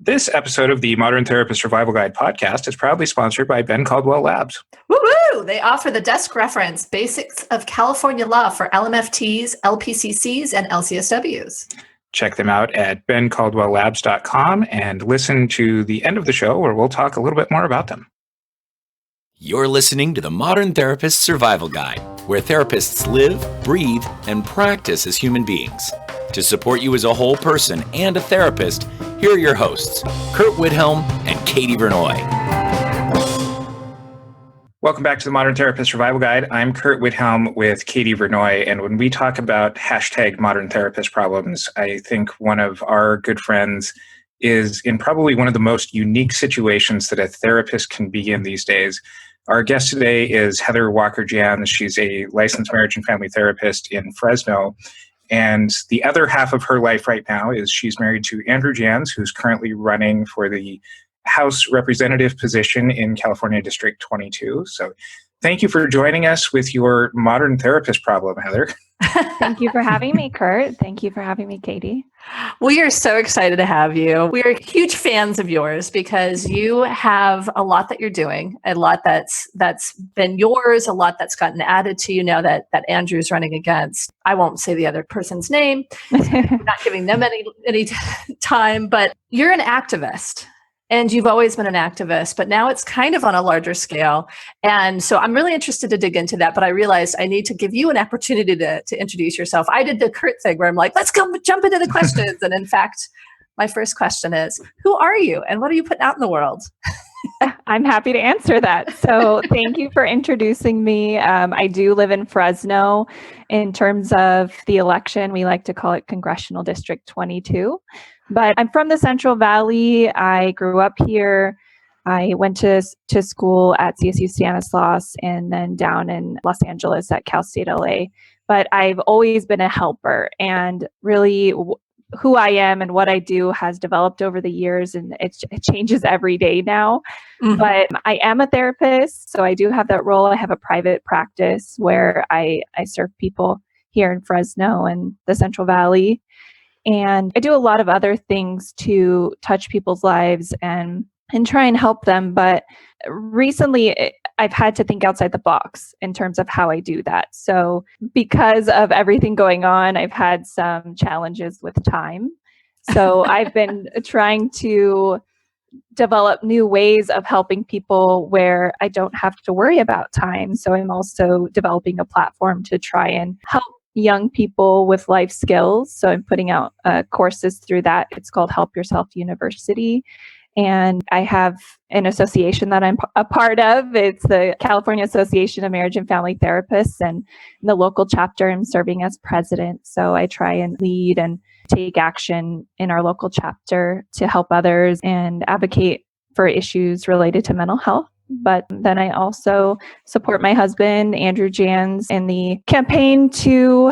This episode of the Modern Therapist Survival Guide podcast is proudly sponsored by Ben Caldwell Labs. Woo-woo! They offer the desk reference, Basics of California Law for LMFTs, LPCCs, and LCSWs. Check them out at bencaldwelllabs.com and listen to the end of the show where we'll talk a little bit more about them. You're listening to the Modern Therapist Survival Guide, where therapists live, breathe, and practice as human beings. To support you as a whole person and a therapist, here are your hosts, Curt Widhelm and Katie Vernoy. Welcome back to the Modern Therapist Survival Guide. I'm Curt Widhelm with Katie Vernoy, and when we talk about hashtag modern therapist problems, I think one of our good friends is in probably one of the most unique situations that a therapist can be in these days. Our guest today is Heather Walker Janz. She's a licensed marriage and family therapist in Fresno. And the other half of her life right now is she's married to Andrew Janz, who's currently running for the House representative position in California District 22. So thank you for joining us with your modern therapist problem, Heather. Thank you for having me, Curt. Thank you for having me, Katie. We are so excited to have you. We are huge fans of yours because you have a lot that you're doing, a lot that's been yours, a lot that's gotten added to you now that Andrew's running against. I won't say the other person's name, not giving them any time, but you're an activist. And you've always been an activist, but now it's kind of on a larger scale. And so I'm really interested to dig into that, but I realized I need to give you an opportunity to introduce yourself. I did the Curt thing where I'm like, let's go jump into the questions. And in fact, my first question is, who are you and what are you putting out in the world? I'm happy to answer that. So thank you for introducing me. I do live in Fresno. In terms of the election, we like to call it Congressional District 22. But I'm from the Central Valley. I grew up here. I went to school at CSU Stanislaus and then down in Los Angeles at Cal State LA. But I've always been a helper, and really who I am and what I do has developed over the years, and it changes every day now. Mm-hmm. But I am a therapist, so I do have that role. I have a private practice where I serve people here in Fresno and the Central Valley. And I do a lot of other things to touch people's lives and try and help them. But recently, I've had to think outside the box in terms of how I do that. So because of everything going on, I've had some challenges with time. So I've been trying to develop new ways of helping people where I don't have to worry about time. So I'm also developing a platform to try and help young people with life skills. So I'm putting out courses through that. It's called Help Yourself University. And I have an association that I'm a part of. It's the California Association of Marriage and Family Therapists. And in the local chapter, I'm serving as president. So I try and lead and take action in our local chapter to help others and advocate for issues related to mental health. But then I also support my husband, Andrew Janz, in the campaign to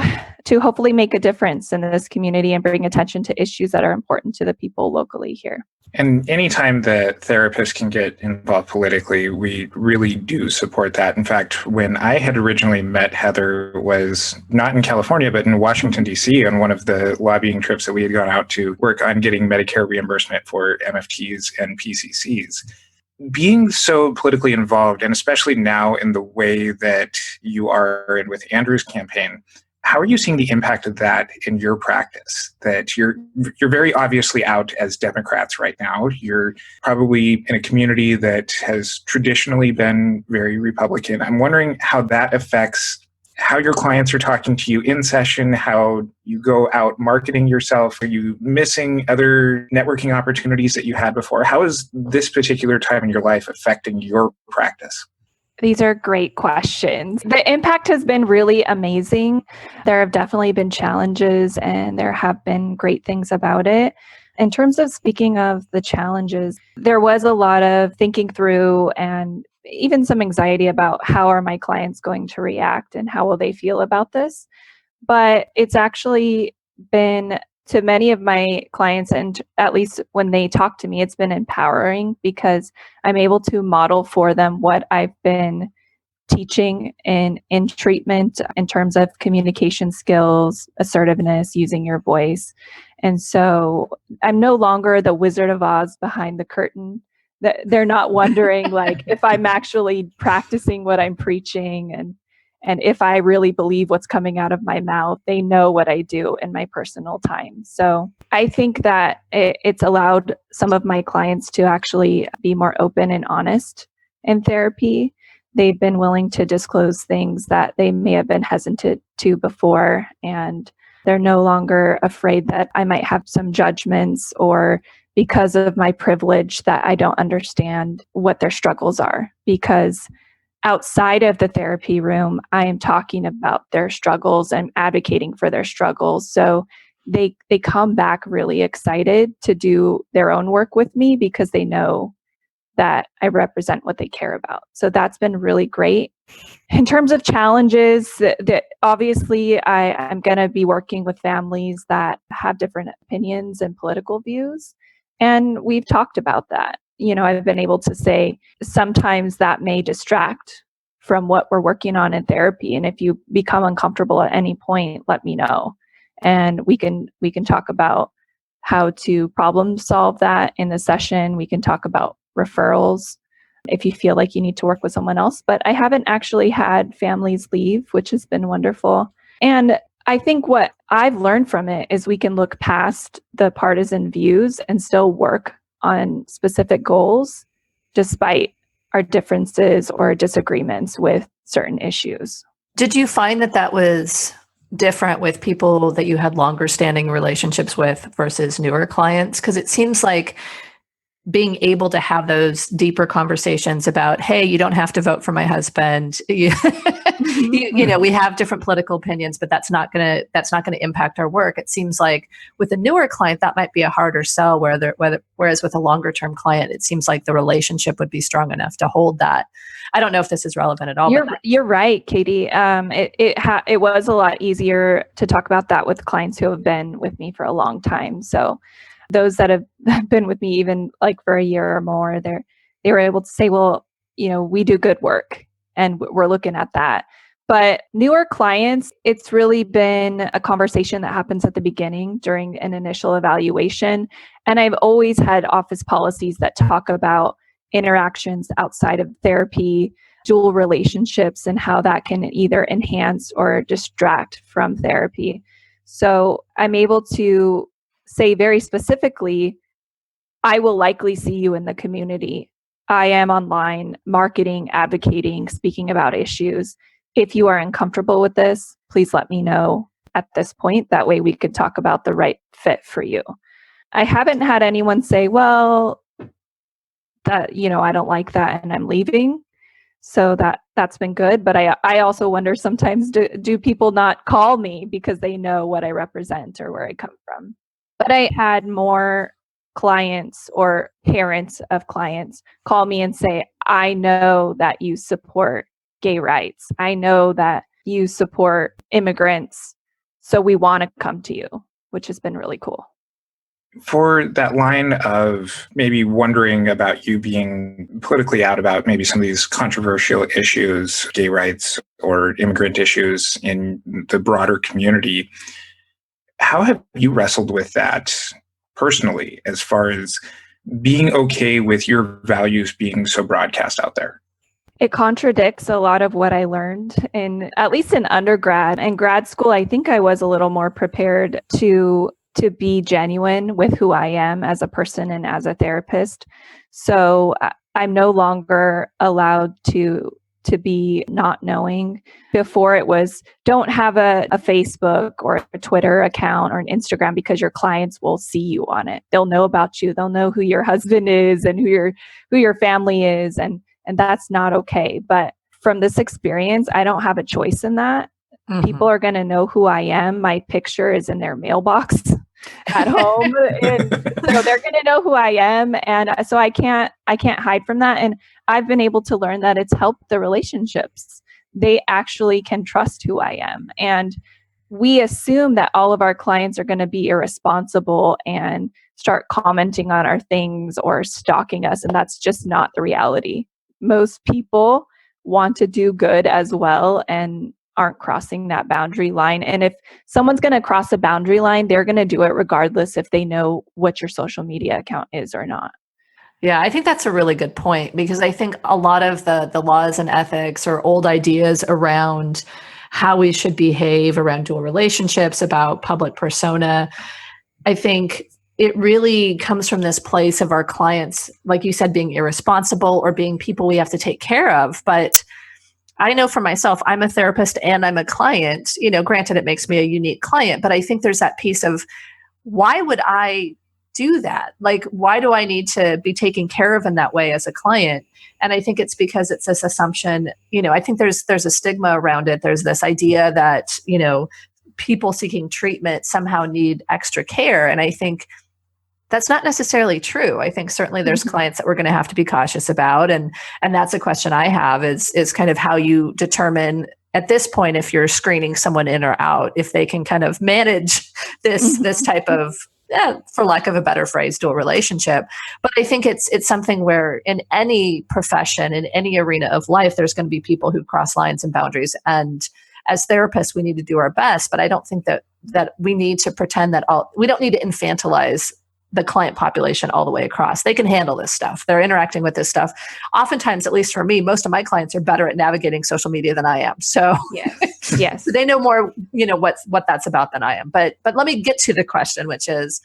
hopefully make a difference in this community and bring attention to issues that are important to the people locally here. And anytime that therapists can get involved politically, we really do support that. In fact, when I had originally met Heather was not in California, but in Washington, D.C. on one of the lobbying trips that we had gone out to work on getting Medicare reimbursement for MFTs and PCCs. Being so politically involved, and especially now in the way that you are and with Andrew's campaign, how are you seeing the impact of that in your practice? That you're very obviously out as Democrats right now. You're probably in a community that has traditionally been very Republican. I'm wondering how that affects how your clients are talking to you in session, how you go out marketing yourself. Are you missing other networking opportunities that you had before? How is this particular time in your life affecting your practice? These are great questions. The impact has been really amazing. There have definitely been challenges and there have been great things about it. In terms of speaking of the challenges, there was a lot of thinking through and even some anxiety about how are my clients going to react and how will they feel about this. But it's actually been, to many of my clients, and at least when they talk to me, it's been empowering because I'm able to model for them what I've been teaching in treatment in terms of communication skills, assertiveness, using your voice. And so I'm no longer the Wizard of Oz behind the curtain. They're not wondering like if I'm actually practicing what I'm preaching and if I really believe what's coming out of my mouth. They know what I do in my personal time. So I think that it's allowed some of my clients to actually be more open and honest in therapy. They've been willing to disclose things that they may have been hesitant to before, and they're no longer afraid that I might have some judgments or because of my privilege that I don't understand what their struggles are. Because outside of the therapy room, I am talking about their struggles and advocating for their struggles. So they come back really excited to do their own work with me because they know that I represent what they care about. So that's been really great. In terms of challenges, that obviously I'm going to be working with families that have different opinions and political views. And we've talked about that. I've been able to say sometimes that may distract from what we're working on in therapy. And if you become uncomfortable at any point, let me know. And we can talk about how to problem solve that in the session. We can talk about referrals if you feel like you need to work with someone else. But I haven't actually had families leave, which has been wonderful. And I think what I've learned from it is we can look past the partisan views and still work on specific goals despite our differences or disagreements with certain issues. Did you find that was different with people that you had longer standing relationships with versus newer clients? Because it seems like being able to have those deeper conversations about, hey, you don't have to vote for my husband. We have different political opinions, but that's not going to impact our work. It seems like with a newer client, that might be a harder sell. Whereas with a longer term client, it seems like the relationship would be strong enough to hold that. I don't know if this is relevant at all. You're right, Katie. It was a lot easier to talk about that with clients who have been with me for a long time. So those that have been with me even like for a year or more, they were able to say, well, we do good work and we're looking at that. But newer clients, it's really been a conversation that happens at the beginning during an initial evaluation. And I've always had office policies that talk about interactions outside of therapy, dual relationships, and how that can either enhance or distract from therapy. So I'm able to say very specifically, I will likely see you in the community. I am online, marketing, advocating, speaking about issues. If you are uncomfortable with this, please let me know at this point. That way we could talk about the right fit for you. I haven't had anyone say, well, that, I don't like that and I'm leaving. So that's been good. But I also wonder sometimes, do people not call me because they know what I represent or where I come from? But I had more clients or parents of clients call me and say, I know that you support gay rights. I know that you support immigrants. So we want to come to you, which has been really cool. For that line of maybe wondering about you being politically out about maybe some of these controversial issues, gay rights or immigrant issues in the broader community, how have you wrestled with that personally as far as being okay with your values being so broadcast out there? It contradicts a lot of what I learned at least in undergrad and grad school. I think I was a little more prepared to be genuine with who I am as a person and as a therapist. So I'm no longer allowed to be not knowing. Before it was, don't have a Facebook or a Twitter account or an Instagram because your clients will see you on it. They'll know about you. They'll know who your husband is and who your family is. And that's not okay. But from this experience, I don't have a choice in that. Mm-hmm. People are going to know who I am. My picture is in their mailbox at home. And so they're going to know who I am. And so I can't hide from that. And I've been able to learn that it's helped the relationships. They actually can trust who I am. And we assume that all of our clients are going to be irresponsible and start commenting on our things or stalking us. And that's just not the reality. Most people want to do good as well and aren't crossing that boundary line. And if someone's going to cross a boundary line, they're going to do it regardless if they know what your social media account is or not. Yeah, I think that's a really good point, because I think a lot of the laws and ethics or old ideas around how we should behave around dual relationships, about public persona, I think it really comes from this place of our clients, like you said, being irresponsible or being people we have to take care of. But I know for myself, I'm a therapist and I'm a client. Granted, it makes me a unique client, but I think there's that piece of, why would I do that? Like, why do I need to be taken care of in that way as a client? And I think it's because it's this assumption, I think there's a stigma around it. There's this idea that, people seeking treatment somehow need extra care. And I think that's not necessarily true. I think certainly there's clients that we're going to have to be cautious about. And that's a question I have is kind of how you determine at this point, if you're screening someone in or out, if they can kind of manage this type of, for lack of a better phrase, dual relationship. But I think it's something where in any profession, in any arena of life, there's going to be people who cross lines and boundaries. And as therapists, we need to do our best. But I don't think that we need to pretend that we don't need to infantilize the client population all the way across. They can handle this stuff. They're interacting with this stuff. Oftentimes, at least for me, most of my clients are better at navigating social media than I am. So yes, they know more, what that's about than I am. But let me get to the question, which is,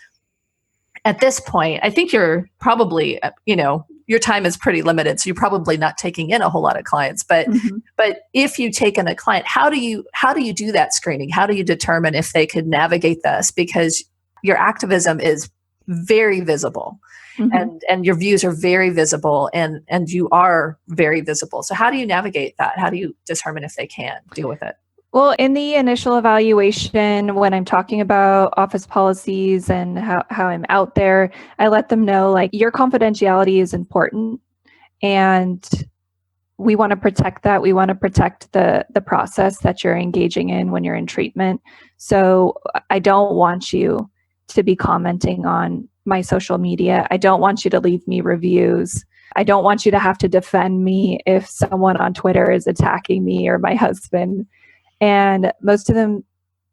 at this point, I think you're probably, your time is pretty limited, so you're probably not taking in a whole lot of clients. But if you take in a client, how do you do that screening? How do you determine if they could navigate this? Because your activism is very visible, and your views are very visible, and you are very visible. So how do you navigate that? How do you determine if they can deal with it? Well, in the initial evaluation, when I'm talking about office policies and how I'm out there, I let them know, like, your confidentiality is important, and we want to protect that. We want to protect the process that you're engaging in when you're in treatment. So I don't want you to be commenting on my social media. I don't want you to leave me reviews. I don't want you to have to defend me if someone on Twitter is attacking me or my husband. And most of them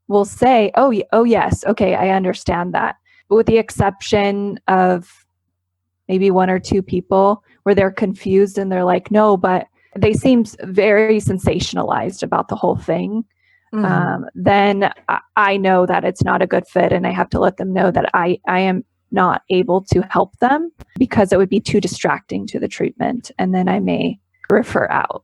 will say, oh yes, okay, I understand that. But with the exception of maybe one or two people where they're confused and they're like, no, but they seem very sensationalized about the whole thing. Then I know that it's not a good fit, and I have to let them know that I am not able to help them because it would be too distracting to the treatment, and then I may refer out.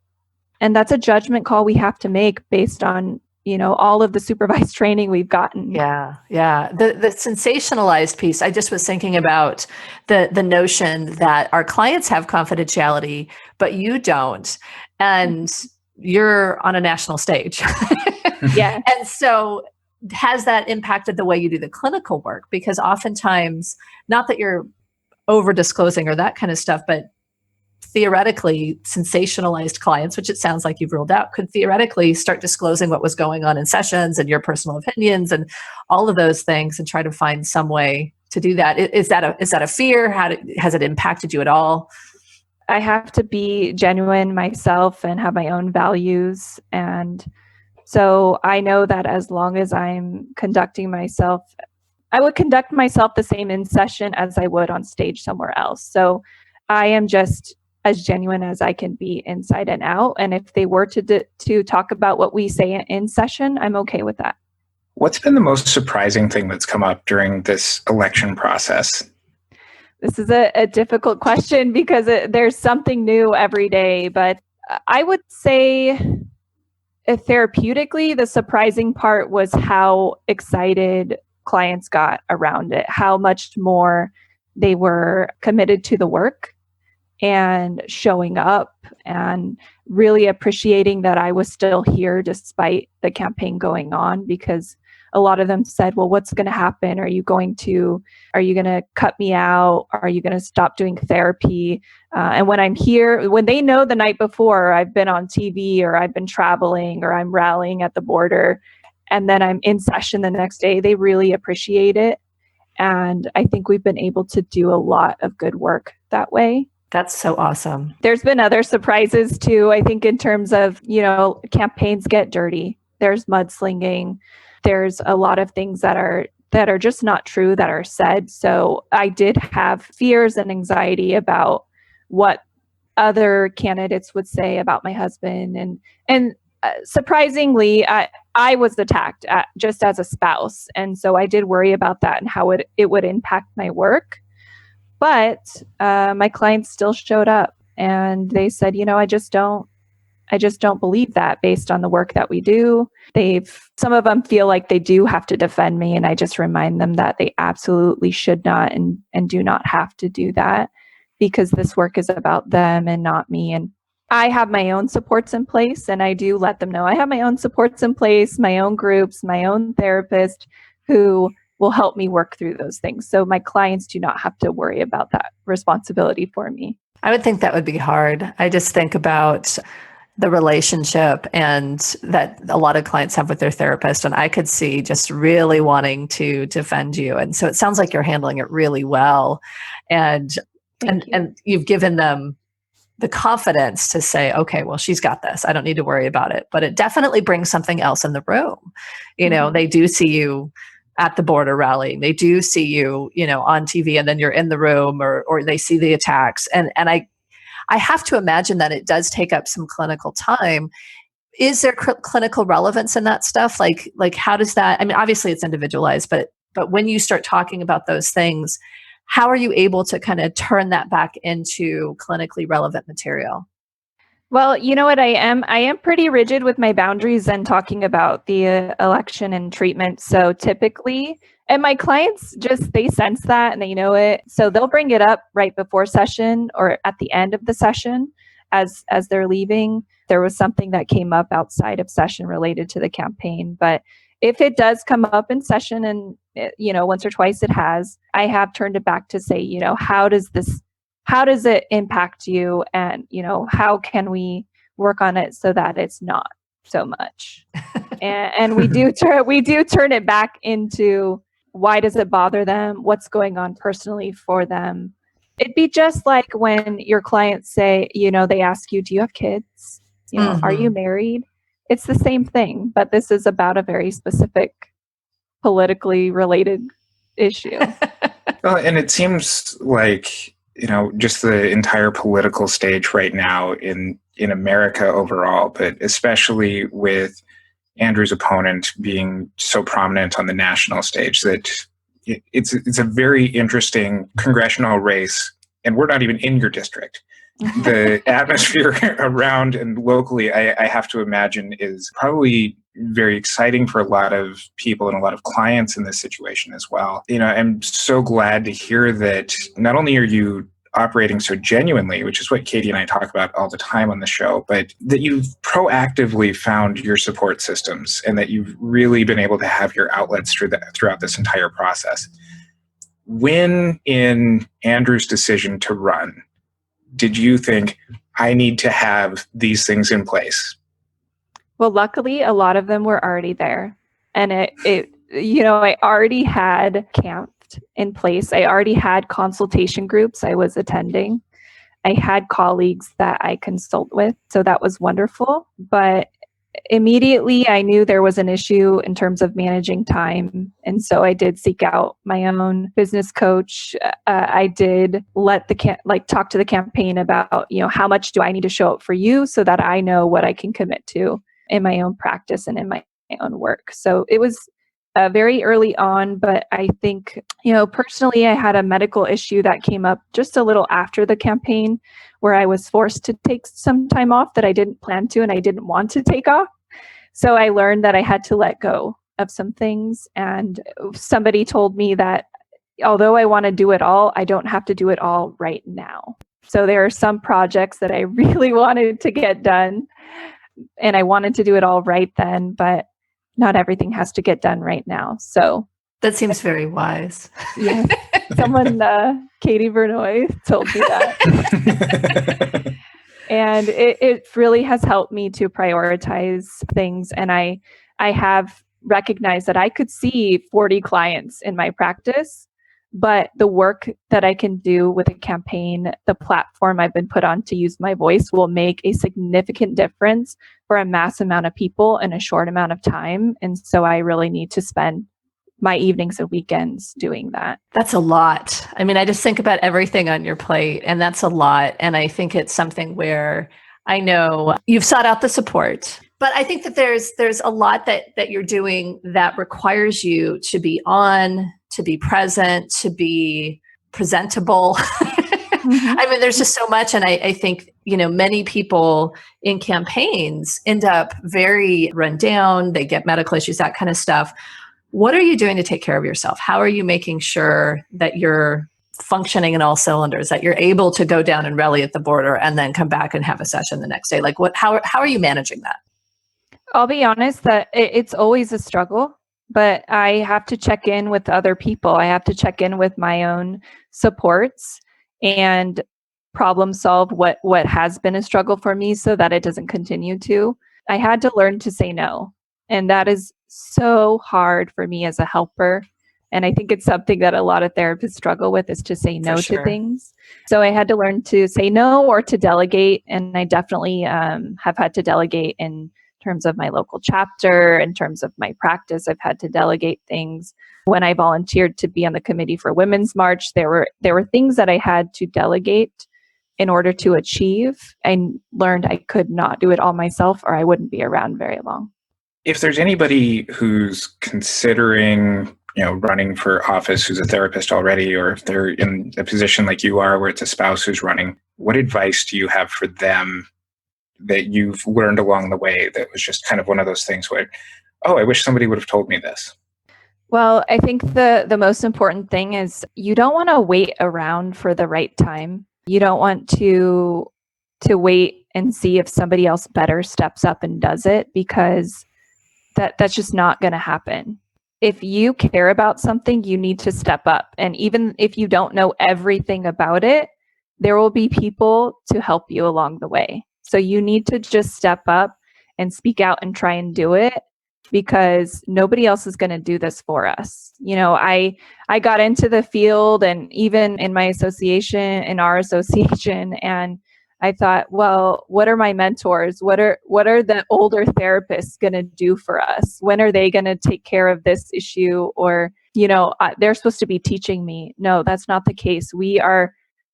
And that's a judgment call we have to make based on, all of the supervised training we've gotten. Yeah. The sensationalized piece, I just was thinking about the notion that our clients have confidentiality, but you don't, and you're on a national stage. Yeah. And so has that impacted the way you do the clinical work? Because oftentimes, not that you're over disclosing or that kind of stuff, but theoretically, sensationalized clients, which it sounds like you've ruled out, could theoretically start disclosing what was going on in sessions and your personal opinions and all of those things, and try to find some way to do that. Is that a fear? Has it impacted you at all? I have to be genuine myself and have my own values. And so I know that as long as I'm conducting myself, I would conduct myself the same in session as I would on stage somewhere else. So I am just as genuine as I can be inside and out. And if they were to talk about what we say in session, I'm okay with that. What's been the most surprising thing that's come up during this election process? This is a difficult question because there's something new every day. But I would say therapeutically, the surprising part was how excited clients got around it, how much more they were committed to the work and showing up and really appreciating that I was still here despite the campaign going on, because a lot of them said, well, what's going to happen? Are you going to cut me out? Are you going to stop doing therapy? And when I'm here, when they know the night before I've been on TV or I've been traveling or I'm rallying at the border, and then I'm in session the next day, they really appreciate it. And I think we've been able to do a lot of good work that way. That's so awesome. There's been other surprises too, I think, in terms of, campaigns get dirty. There's mudslinging. There's a lot of things that are just not true that are said. So I did have fears and anxiety about what other candidates would say about my husband. And surprisingly, I was attacked just as a spouse. And so I did worry about that and how it would impact my work. But my clients still showed up and they said, I just don't believe that based on the work that we do. Some of them feel like they do have to defend me. And I just remind them that they absolutely should not and do not have to do that, because this work is about them and not me. And I have my own supports in place, and I do let them know I have my own supports in place, my own groups, my own therapist who will help me work through those things. So my clients do not have to worry about that responsibility for me. I would think that would be hard. I just think about the relationship and that a lot of clients have with their therapist. And I could see just really wanting to defend you. And so it sounds like you're handling it really well. And you've given them the confidence to say, okay, well, she's got this. I don't need to worry about it. But it definitely brings something else in the room. They do see you at the border rally. They do see you, on TV, and then you're in the room, or they see the attacks. And I have to imagine that it does take up some clinical time. Is there clinical relevance in that stuff? Like how does that, obviously it's individualized, but when you start talking about those things, how are you able to kind of turn that back into clinically relevant material? Well, you know what, I am pretty rigid with my boundaries and talking about the election and treatment. So typically, and my clients they sense that and they know it. So they'll bring it up right before session or at the end of the session as they're leaving. There was something that came up outside of session related to the campaign. But if it does come up in session, and once or twice it has, I have turned it back to say, how does it impact you? And, how can we work on it so that it's not so much? and we do turn it back into, why does it bother them? What's going on personally for them? It'd be just like when your clients say, they ask you, do you have kids? Are you married? It's the same thing, but this is about a very specific politically related issue. Well, and it seems like, just the entire political stage right now in America overall, but especially with Andrew's opponent being so prominent on the national stage, that it's a very interesting congressional race, and we're not even in your district. The atmosphere around and locally, I have to imagine, is probably very exciting for a lot of people and a lot of clients in this situation as well. I'm so glad to hear that not only are you operating so genuinely, which is what Katie and I talk about all the time on the show, but that you've proactively found your support systems and that you've really been able to have your outlets throughout this entire process. When in Andrew's decision to run, did you think, I need to have these things in place? Well, luckily, a lot of them were already there. And I already had camped in place. I already had consultation groups I was attending. I had colleagues that I consult with. So that was wonderful. But immediately I knew there was an issue in terms of managing time. And so I did seek out my own business coach. I did talk to the campaign about, how much do I need to show up for you so that I know what I can commit to in my own practice and in my own work. So it was very early on, but I think, personally, I had a medical issue that came up just a little after the campaign where I was forced to take some time off that I didn't plan to and I didn't want to take off. So I learned that I had to let go of some things. And somebody told me that although I want to do it all, I don't have to do it all right now. So there are some projects that I really wanted to get done and I wanted to do it all right then, but not everything has to get done right now. So that seems very wise. Yeah. Someone, Katie Vernoy, told me that. And it really has helped me to prioritize things. And I have recognized that I could see 40 clients in my practice, But the work that I can do with a campaign, the platform I've been put on to use my voice will make a significant difference for a mass amount of people in a short amount of time. And so I really need to spend my evenings and weekends doing that. That's a lot. I mean, I just think about everything on your plate, and that's a lot. And I think it's something where I know you've sought out the support, but I think that there's a lot that you're doing that requires you to be on, to be present, to be presentable. I mean, there's just so much. And I think, many people in campaigns end up very run down. They get medical issues, that kind of stuff. What are you doing to take care of yourself? How are you making sure that you're functioning in all cylinders, that you're able to go down and rally at the border and then come back and have a session the next day? Like how are you managing that? I'll be honest that it's always a struggle, but I have to check in with other people. I have to check in with my own supports and problem solve what has been a struggle for me so that it doesn't continue to. I had to learn to say no. And that is so hard for me as a helper. And I think it's something that a lot of therapists struggle with, is to say no to things. So I had to learn to say no or to delegate. And I definitely have had to delegate in terms of my local chapter, in terms of my practice. I've had to delegate things. When I volunteered to be on the committee for Women's March, there were things that I had to delegate in order to achieve. I learned I could not do it all myself, or I wouldn't be around very long. If there's anybody who's considering, running for office, who's a therapist already, or if they're in a position like you are, where it's a spouse who's running, what advice do you have for them that you've learned along the way that was just kind of one of those things where, I wish somebody would have told me this? Well, I think the most important thing is you don't want to wait around for the right time. You don't want to wait and see if somebody else better steps up and does it, because that's just not going to happen. If you care about something, you need to step up. And even if you don't know everything about it, there will be people to help you along the way. So you need to just step up and speak out and try and do it, because nobody else is going to do this for us. I got into the field, and even in my association, in our association, and I thought, well, what are my mentors? What are the older therapists going to do for us? When are they going to take care of this issue? Or, they're supposed to be teaching me. No, that's not the case. We are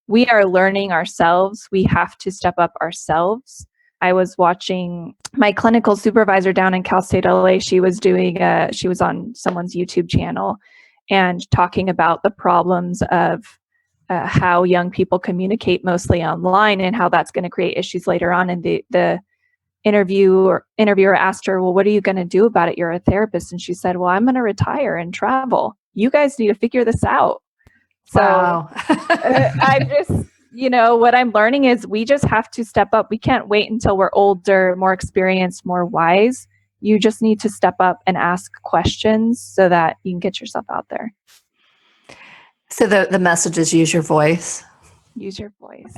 learning ourselves. We have to step up ourselves. I was watching my clinical supervisor down in Cal State LA. She was on someone's YouTube channel and talking about the problems of how young people communicate mostly online, and how that's going to create issues later on. And the interviewer asked her, well, what are you going to do about it? You're a therapist. And she said, well, I'm going to retire and travel. You guys need to figure this out. So wow. I just, what I'm learning is we just have to step up. We can't wait until we're older, more experienced, more wise. You just need to step up and ask questions so that you can get yourself out there. So the message is use your voice. Use your voice.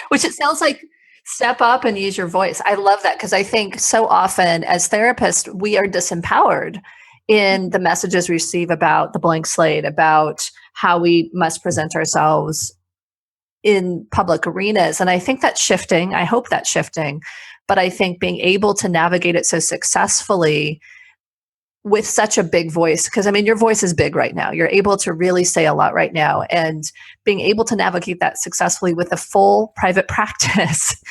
Which it sounds like step up and use your voice. I love that, because I think so often as therapists, we are disempowered in the messages we receive about the blank slate, about how we must present ourselves in public arenas. And I think that's shifting. I hope that's shifting. But I think being able to navigate it so successfully with such a big voice, because your voice is big right now. You're able to really say a lot right now, and being able to navigate that successfully with a full private practice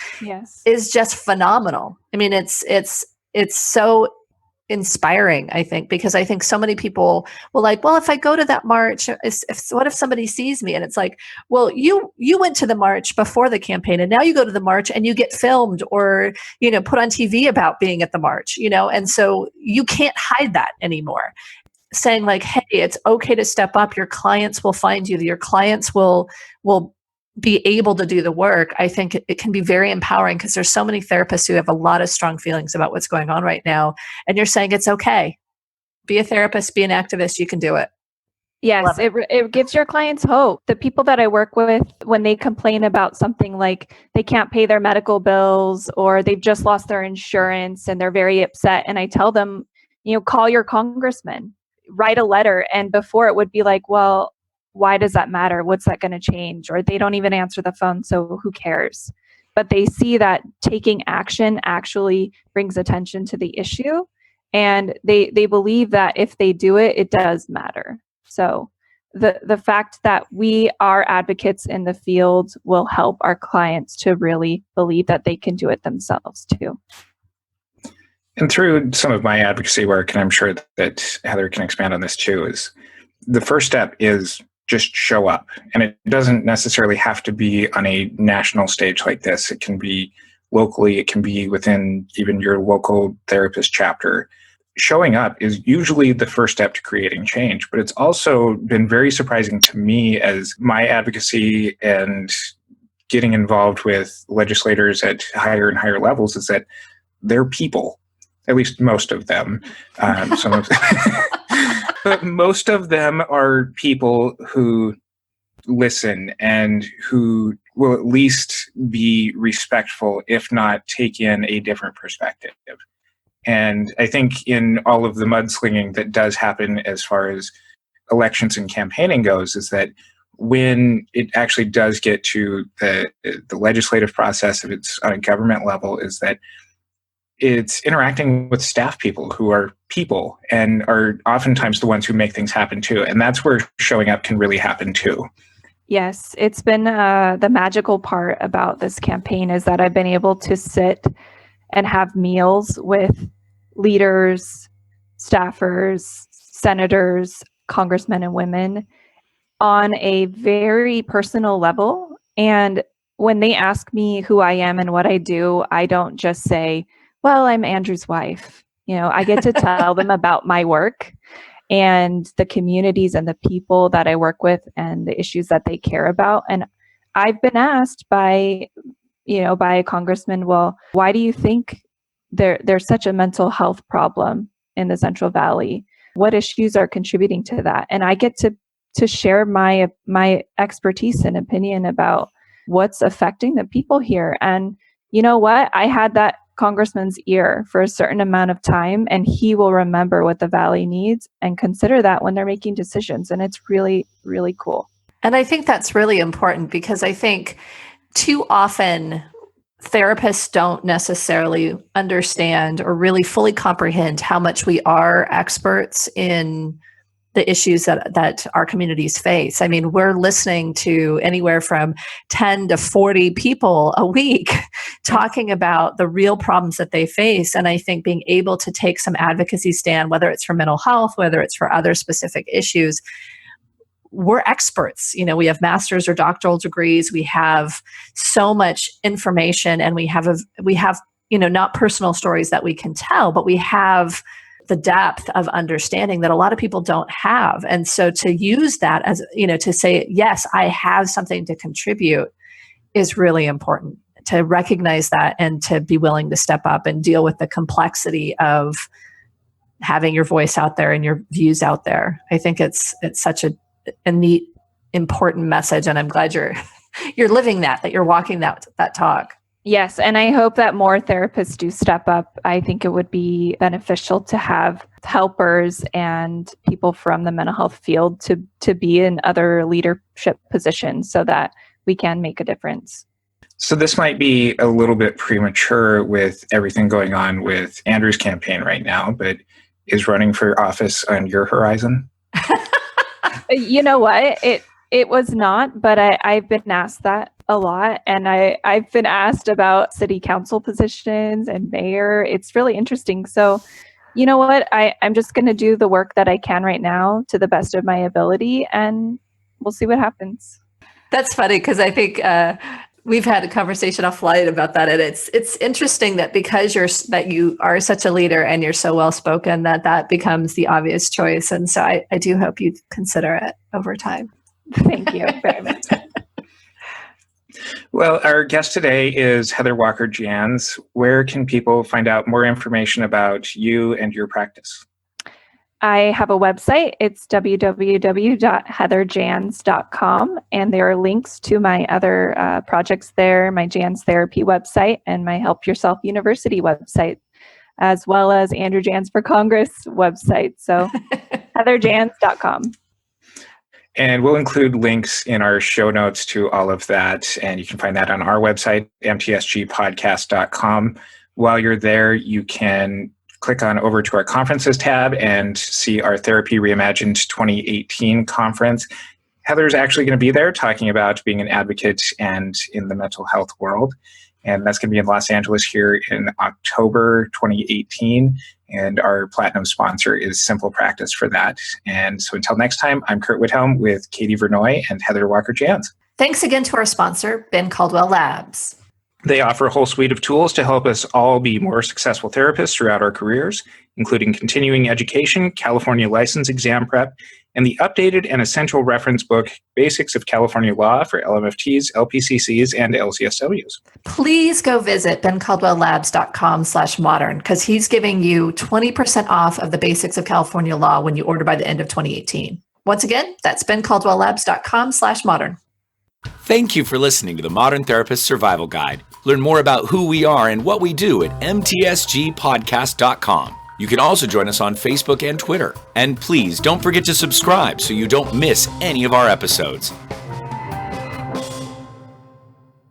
is just phenomenal. It's so inspiring, I think, because I think so many people will if I go to that march, what if somebody sees me? And it's like, well, you went to the march before the campaign, and now you go to the march and you get filmed or, put on TV about being at the march, and so you can't hide that anymore. Saying hey, it's okay to step up. Your clients will find you. Your clients will be able to do the work. I think it can be very empowering, because there's so many therapists who have a lot of strong feelings about what's going on right now. And you're saying it's okay. Be a therapist, be an activist. You can do it. Yes, it gives your clients hope. The people that I work with, when they complain about something like they can't pay their medical bills, or they've just lost their insurance and they're very upset, and I tell them, call your congressman, write a letter. And before it would be like, well, why does that matter? What's that going to change? Or they don't even answer the phone, so who cares? But they see that taking action actually brings attention to the issue. And they believe that if they do it, it does matter. So the fact that we are advocates in the field will help our clients to really believe that they can do it themselves too. And through some of my advocacy work, and I'm sure that Heather can expand on this too, is the first step is just show up. And it doesn't necessarily have to be on a national stage like this. It can be locally, it can be within even your local therapist chapter. Showing up is usually the first step to creating change, but it's also been very surprising to me as my advocacy and getting involved with legislators at higher and higher levels is that they're people, at least most of them. But most of them are people who listen and who will at least be respectful, if not take in a different perspective. And I think in all of the mudslinging that does happen as far as elections and campaigning goes, is that when it actually does get to the legislative process, if it's on a government level, is that it's interacting with staff people who are people and are oftentimes the ones who make things happen too. And that's where showing up can really happen too. Yes, it's been the magical part about this campaign is that I've been able to sit and have meals with leaders, staffers, senators, congressmen and women on a very personal level. And when they ask me who I am and what I do, I don't just say, well, I'm Andrew's wife. I get to tell them about my work and the communities and the people that I work with and the issues that they care about. And I've been asked by a congressman, well, why do you think there's such a mental health problem in the Central Valley? What issues are contributing to that? And I get to share my expertise and opinion about what's affecting the people here. And you know what? I had that congressman's ear for a certain amount of time, and he will remember what the Valley needs and consider that when they're making decisions. And it's really, really cool. And I think that's really important because I think too often therapists don't necessarily understand or really fully comprehend how much we are experts in the issues that our communities face. I mean, we're listening to anywhere from 10 to 40 people a week talking about the real problems that they face. And I think being able to take some advocacy stand, whether it's for mental health, whether it's for other specific issues, we're experts. We have master's or doctoral degrees. We have so much information, and we have not personal stories that we can tell, but we have the depth of understanding that a lot of people don't have. And so to use that as, to say, yes, I have something to contribute is really important, to recognize that and to be willing to step up and deal with the complexity of having your voice out there and your views out there. I think it's such a neat, important message. And I'm glad you're living that you're walking that talk. Yes, and I hope that more therapists do step up. I think it would be beneficial to have helpers and people from the mental health field to be in other leadership positions so that we can make a difference. So this might be a little bit premature with everything going on with Andrew's campaign right now, but is running for office on your horizon? You know what? It was not, but I've been asked that a lot. And I've been asked about city council positions and mayor. It's really interesting. So, you know what? I'm just going to do the work that I can right now to the best of my ability, and we'll see what happens. That's funny because I think we've had a conversation offline about that. And it's interesting that because you are such a leader and you're so well spoken that becomes the obvious choice. And so I do hope you consider it over time. Thank you very much. Well, our guest today is Heather Walker Janz. Where can people find out more information about you and your practice? I have a website. It's www.heatherjanz.com, and there are links to my other projects there, my Janz Therapy website and my Help Yourself University website, as well as Andrew Janz for Congress website. So heatherjanz.com. And we'll include links in our show notes to all of that. And you can find that on our website, mtsgpodcast.com. While you're there, you can click on over to our conferences tab and see our Therapy Reimagined 2018 conference. Heather's actually going to be there talking about being an advocate and in the mental health world. And that's going to be in Los Angeles here in October 2018. And our platinum sponsor is Simple Practice for that. And so until next time, I'm Curt Whithelm with Katie Vernoy and Heather Walker Janz. Thanks again to our sponsor, Ben Caldwell Labs. They offer a whole suite of tools to help us all be more successful therapists throughout our careers, including continuing education, California license exam prep, and the updated and essential reference book, Basics of California Law for LMFTs, LPCCs, and LCSWs. Please go visit bencaldwelllabs.com/modern because he's giving you 20% off of the Basics of California Law when you order by the end of 2018. Once again, that's bencaldwelllabs.com/modern. Thank you for listening to the Modern Therapist Survival Guide. Learn more about who we are and what we do at mtsgpodcast.com. You can also join us on Facebook and Twitter. And please don't forget to subscribe so you don't miss any of our episodes.